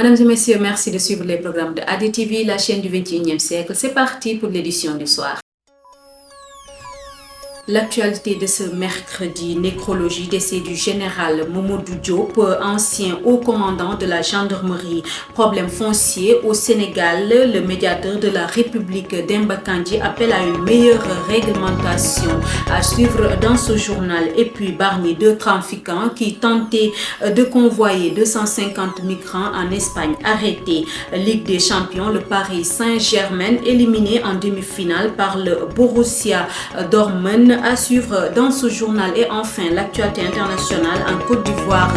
Mesdames et messieurs, merci de suivre les programmes de ADTV, la chaîne du 21e siècle. C'est parti pour l'édition du soir. L'actualité de ce mercredi, nécrologie, décès du général Mamadou Diop, ancien haut commandant de la gendarmerie. Problème foncier au Sénégal, le médiateur de la République Demba Kandji appelle à une meilleure réglementation. À suivre dans ce journal. Et puis Bargny, deux trafiquants qui tentaient de convoyer 250 migrants en Espagne arrêtés. Ligue des champions, le Paris Saint-Germain éliminé en demi-finale par le Borussia Dortmund. À suivre dans ce journal. Et enfin, l'actualité internationale en Côte d'Ivoire.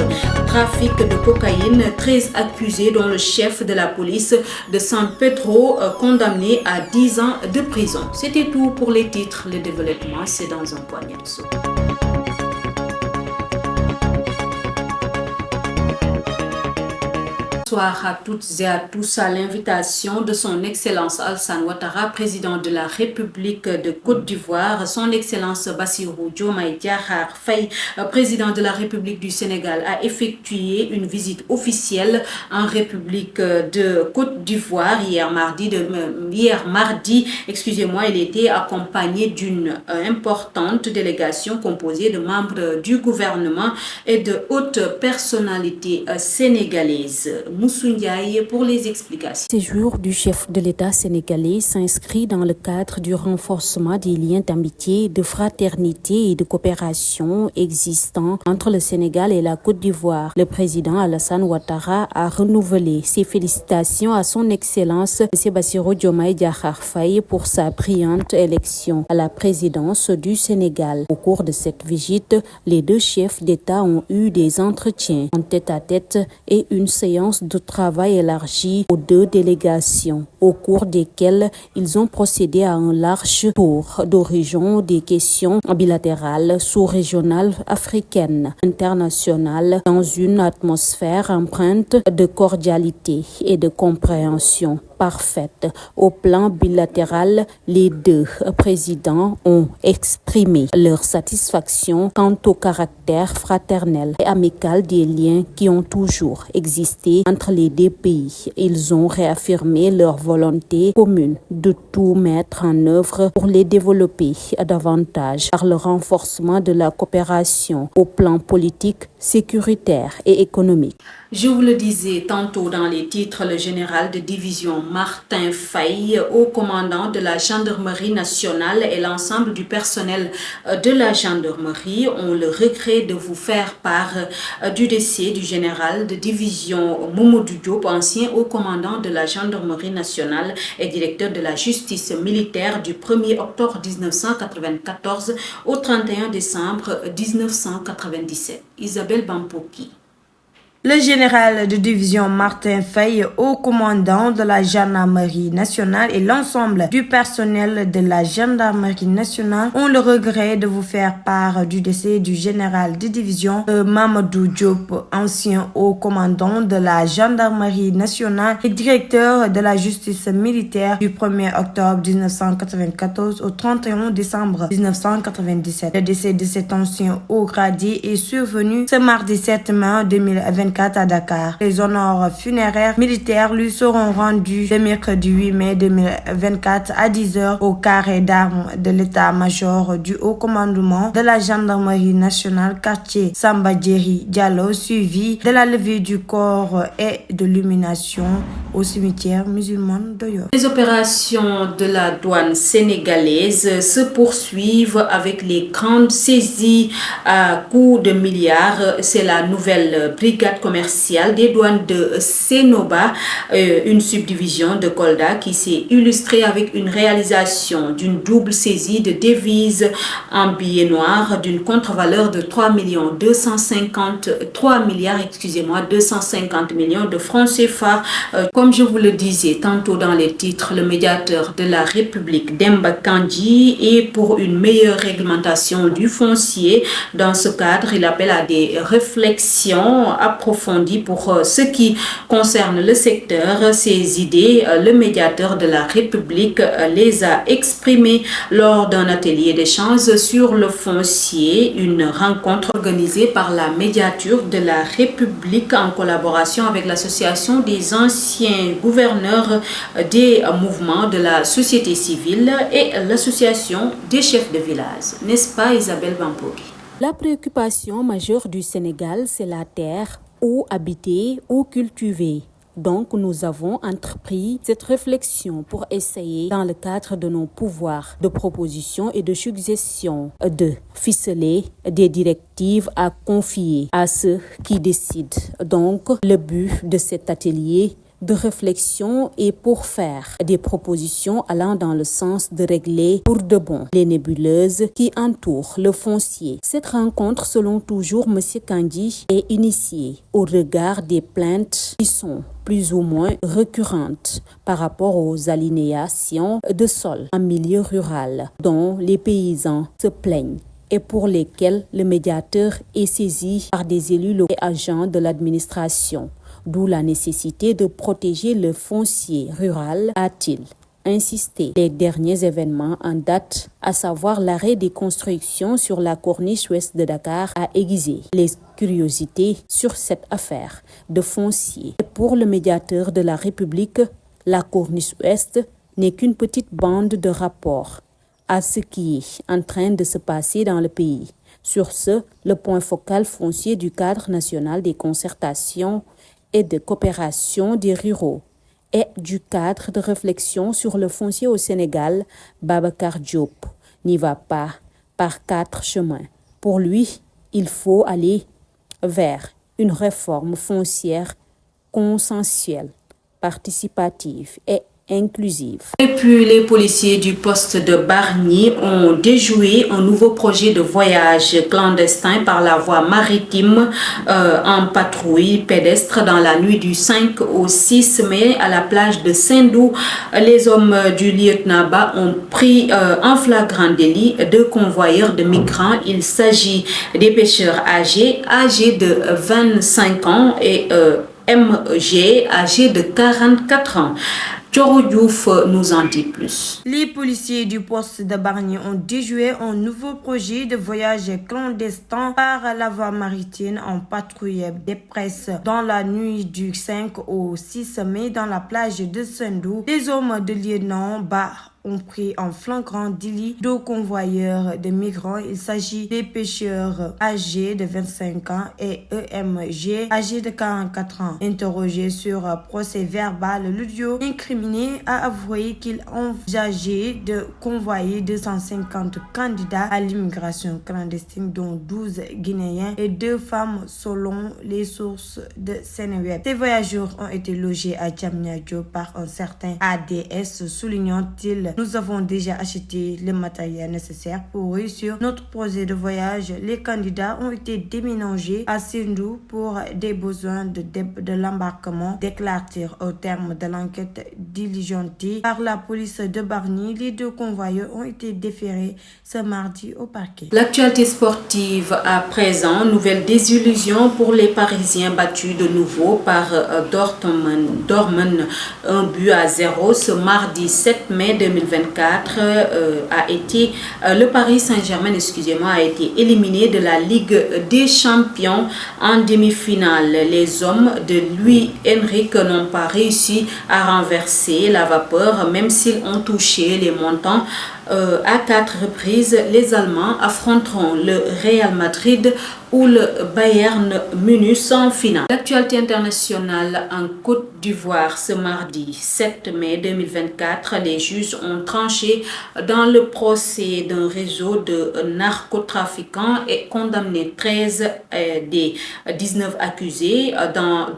Trafic de cocaïne, 13 accusés dont le chef de la police de San Pedro condamné à 10 ans de prison. C'était tout pour les titres. Le développement, c'est dans un poignet de secondes. Bonsoir à toutes et à tous. À l'invitation de son Excellence Alassane Ouattara, président de la République de Côte d'Ivoire, son Excellence Bassirou Diomaye Diakhar Faye, président de la République du Sénégal, a effectué une visite officielle en République de Côte d'Ivoire hier mardi. Il était accompagné d'une importante délégation composée de membres du gouvernement et de hautes personnalités sénégalaises. Moussou Ndiaye pour les explications. Le séjour du chef de l'État sénégalais s'inscrit dans le cadre du renforcement des liens d'amitié, de fraternité et de coopération existants entre le Sénégal et la Côte d'Ivoire. Le président Alassane Ouattara a renouvelé ses félicitations à son Excellence M. Bassirou Diomaye Diakhar Faye pour sa brillante élection à la présidence du Sénégal. Au cours de cette visite, les deux chefs d'État ont eu des entretiens en tête-à-tête et une séance de travail élargi aux deux délégations, au cours desquelles ils ont procédé à un large tour d'horizon des questions bilatérales, sous-régionales, africaines, internationales, dans une atmosphère empreinte de cordialité et de compréhension parfaite. Au plan bilatéral, les deux présidents ont exprimé leur satisfaction quant au caractère fraternel et amical des liens qui ont toujours existé entre les deux pays. Ils ont réaffirmé leur volonté commune de tout mettre en œuvre pour les développer davantage par le renforcement de la coopération au plan politique, sécuritaire et économique. Je vous le disais tantôt dans les titres, le général de division Martin Faye, haut commandant de la gendarmerie nationale et l'ensemble du personnel de la gendarmerie ont le regret de vous faire part du décès du général de division Mamadou Diop, ancien haut commandant de la gendarmerie nationale et directeur de la justice militaire du 1er octobre 1994 au 31 décembre 1997. Isabelle Bampoki. Le général de division Martin Faye, haut commandant de la gendarmerie nationale et l'ensemble du personnel de la gendarmerie nationale ont le regret de vous faire part du décès du général de division Mamadou Diop, ancien haut commandant de la gendarmerie nationale et directeur de la justice militaire du 1er octobre 1994 au 31 décembre 1997. Le décès de cet ancien haut gradé est survenu ce mardi 7 mai 2024 à Dakar. Les honneurs funéraires militaires lui seront rendus le mercredi 8 mai 2024 à 10h au carré d'armes de l'état-major du haut commandement de la gendarmerie nationale quartier Samba Djeri Diallo, suivi de la levée du corps et de l'illumination au cimetière musulman de Yoff. Les opérations de la douane sénégalaise se poursuivent avec les grandes saisies à coups de milliards. C'est la nouvelle brigade commerciale des douanes de Sénoba, une subdivision de Kolda qui s'est illustrée avec une réalisation d'une double saisie de devises en billets noirs d'une contre-valeur de 250 millions de francs CFA. Comme je vous le disais tantôt dans les titres, le médiateur de la République Demba Kandji est pour une meilleure réglementation du foncier. Dans ce cadre, il appelle à des réflexions approfondies approfondie pour ce qui concerne le secteur. Ces idées, le médiateur de la République les a exprimées lors d'un atelier d'échange sur le foncier, une rencontre organisée par la médiature de la République en collaboration avec l'association des anciens gouverneurs des mouvements de la société civile et l'association des chefs de village. N'est-ce pas, Isabelle Bampogi? La préoccupation majeure du Sénégal, c'est la terre, où habiter, où cultiver. Donc, nous avons entrepris cette réflexion pour essayer, dans le cadre de nos pouvoirs de proposition et de suggestion, de ficeler des directives à confier à ceux qui décident. Donc, le but de cet atelier de réflexion et pour faire des propositions allant dans le sens de régler pour de bon les nébuleuses qui entourent le foncier. Cette rencontre, selon toujours M. Kandi, est initiée au regard des plaintes qui sont plus ou moins récurrentes par rapport aux aliénations de sol en milieu rural dont les paysans se plaignent et pour lesquels le médiateur est saisi par des élus locaux et agents de l'administration. D'où la nécessité de protéger le foncier rural, a-t-il insisté. Les derniers événements en date, à savoir l'arrêt des constructions sur la corniche ouest de Dakar, a aiguisé les curiosités sur cette affaire de foncier. Et pour le médiateur de la République, la corniche ouest n'est qu'une petite bande de rapport à ce qui est en train de se passer dans le pays. Sur ce, le point focal foncier du cadre national des concertations et de coopération des ruraux et du cadre de réflexion sur le foncier au Sénégal, Babacar Diop n'y va pas par 4 chemins. Pour lui, il faut aller vers une réforme foncière consensuelle, participative et inclusive. Et puis, les policiers du poste de Bargny ont déjoué un nouveau projet de voyage clandestin par la voie maritime en patrouille pédestre dans la nuit du 5 au 6 mai à la plage de Sendou. Les hommes du lieutenant Ba ont pris en flagrant délit 2 convoyeurs de migrants. Il s'agit des pêcheurs âgés de 25 ans et MG âgé de 44 ans. Thioro Diouf nous en dit plus. Les policiers du poste de Bargny ont déjoué un nouveau projet de voyage clandestin par la voie maritime en patrouille des presses dans la nuit du 5 au 6 mai dans la plage de Sendou. Les hommes de lieutenant Ba ont pris en flagrant délit 2 convoyeurs de migrants. Il s'agit des pêcheurs âgés de 25 ans et EMG âgé de 44 ans. Interrogé sur procès verbal, le duo incriminé a avoué qu'il envisageait de convoyer 250 candidats à l'immigration clandestine, dont 12 Guinéens et 2 femmes selon les sources de Sénéweb. Ces voyageurs ont été logés à Diamniadio par un certain ADS, soulignant-il. Nous avons déjà acheté le matériel nécessaire pour réussir notre projet de voyage. Les candidats ont été déménagés à Sendou pour des besoins de l'embarquement, déclarent-ils au terme de l'enquête diligentée par la police de Bargny. Les 2 convoyeurs ont été déférés ce mardi au parquet. L'actualité sportive à présent, nouvelle désillusion pour les Parisiens battus de nouveau par Dortmund 1-0 ce mardi 7 mai 2024 le Paris Saint-Germain, a été éliminé de la Ligue des Champions en demi-finale. Les hommes de Luis Enrique n'ont pas réussi à renverser la vapeur, même s'ils ont touché les montants. À 4 reprises, les Allemands affronteront le Real Madrid ou le Bayern Munich en finale. L'actualité internationale en Côte d'Ivoire ce mardi 7 mai 2024, les juges ont tranché dans le procès d'un réseau de narcotrafiquants et condamné 13 des 19 accusés,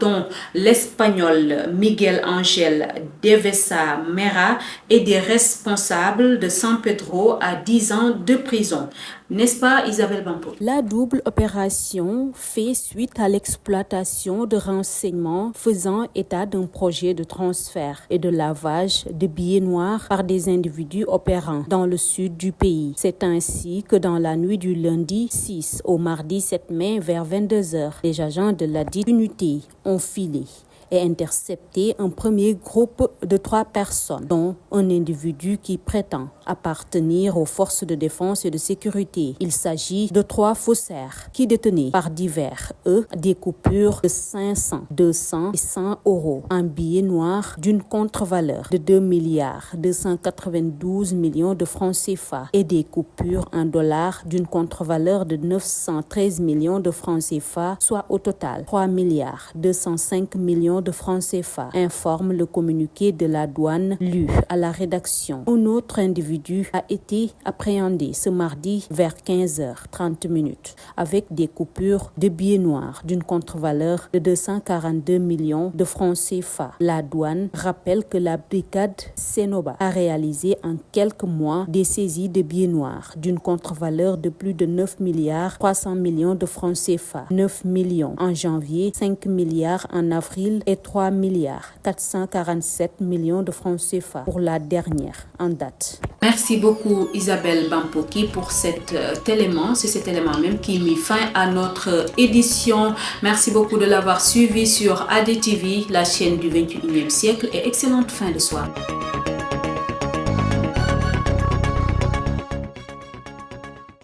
dont l'Espagnol Miguel Ángel Devesa Mera et des responsables de 100 San Pedro à 10 ans de prison. N'est-ce pas, Isabelle Bampo? La double opération fait suite à l'exploitation de renseignements faisant état d'un projet de transfert et de lavage de billets noirs par des individus opérant dans le sud du pays. C'est ainsi que dans la nuit du lundi 6 au mardi 7 mai vers 22h, les agents de la dite unité ont filé et intercepté un premier groupe de 3 personnes, dont un individu qui prétend appartenir aux forces de défense et de sécurité. Il s'agit de 3 faussaires qui détenaient par divers, des coupures de 500, 200 et 100 euros en billets noirs d'une contre-valeur de 2 milliards 292 millions de francs CFA et des coupures en dollars d'une contre-valeur de 913 millions de francs CFA, soit au total 3 milliards 205 millions de francs CFA, informe le communiqué de la douane lu à la rédaction. Un autre individu a été appréhendé ce mardi vers 15h30 avec des coupures de billets noirs d'une contre-valeur de 242 millions de francs CFA. La douane rappelle que la brigade Sénoba a réalisé en quelques mois des saisies de billets noirs d'une contre-valeur de plus de 9 milliards 300 millions de francs CFA, 9 millions en janvier, 5 milliards en avril et 3 milliards 447 millions de francs CFA pour la dernière en date. Merci beaucoup Isabelle Bampoki pour cet élément. C'est cet élément même qui met fin à notre édition. Merci beaucoup de l'avoir suivi sur ADTV, la chaîne du 21e siècle, et excellente fin de soirée.